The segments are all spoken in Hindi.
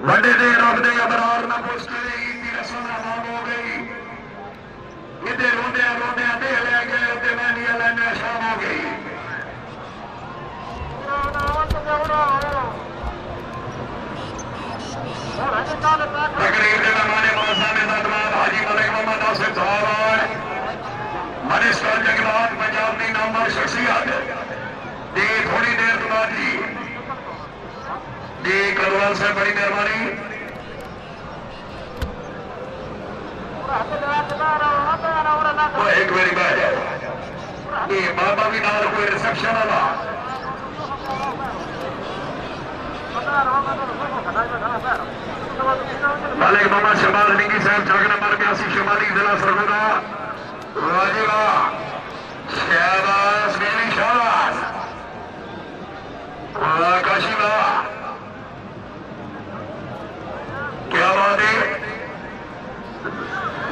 वड्डे दे रब दे अबरार ना पुछ करे इतनी रस्म आराम हो गई इधर रोंदे रोंदे दे ले गए उधर मैंने लेने शाम हो गई तकरीर के नमाने मासा में सदमान हाजी मलिक मोहम्मद आसिफ साहब मिनिस्टर जंगलात पंजाब की नामवर शख्सियत जी थोड़ी देर बाद जी कलवाल से बड़ी मेहरबानी एक बारी बह जाए ये बाबा भी नाल कोई रिसेप्शन वाला मालिक मोहम्मद शहबाज निंगी साहब जग नंबर 82 शुमाली जिला सरगोदा राजीवा शहबाज मेरी शाबाश काशिवा क्या बात है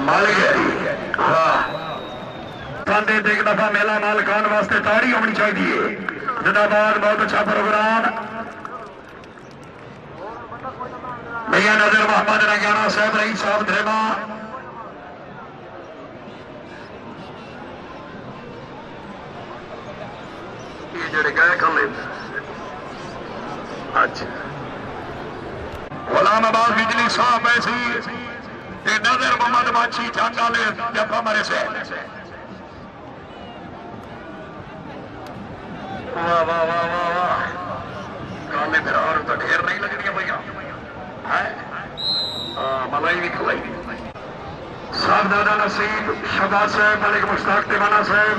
मालिक हाँ एक दफा मेला मालकान वास्ते ताड़ी होनी चाहिए जिंदाबाद बहुत अच्छा प्रोग्राम भैया नजर मोहम्मद रंगाना साहब रही साहब धरेमा ये जड़े गए कल अच्छा गुलाम आबाद बिजली साहब ऐसी नजर मोहम्मद बाची जंग वाले जफा मरे से वाह वाह वाह वाह वाह काले फिर और तो ढेर नहीं लगनी भैया है मलाई भी खलाई साहब दादा नसीब शहबाज साहब मलिक मुश्ताक तिवाना साहब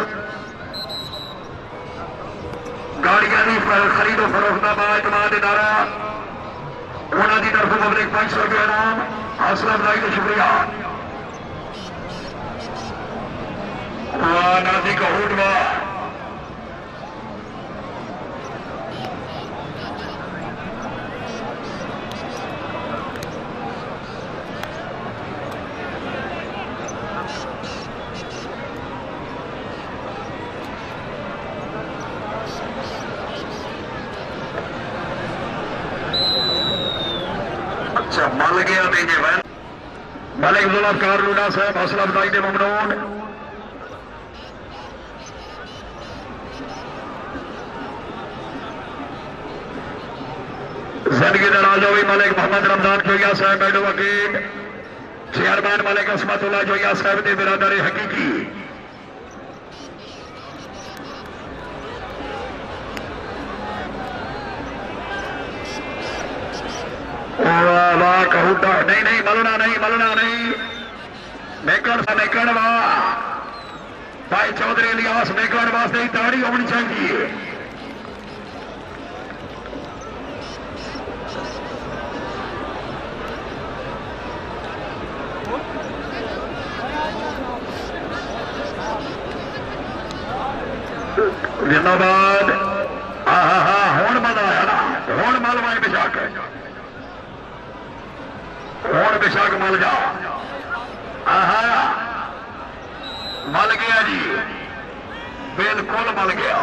गाड़ियां की खरीदो फरोख्त का एतमाद इदारा उन्होंने तरफ पब्लिक 500 रुपया इनाम हौसला अफजाई का शुक्रिया नाजी का हूट वाह मल गया मलिक जुल्फकार लूडा साहब हौसला अफजाई के ममनून जिंदगी दराज हुई मलिक मोहम्मद रमजान जोया साहब एडो वकील चेयरमैन मलिक असमतुल्लाह जोया साहब के बिरादर हकीकी कहूटा नहीं नहीं मलना नहीं मेकड़ वाह भाई चौधरी इलियास मेकड़ वास्ते ही ताड़ी होनी चाहिए जिंदाबाद हूं मजा आया ना हूं मलवाए बेशक हूं बेशक मल जा मल गया जी बिल्कुल मल गया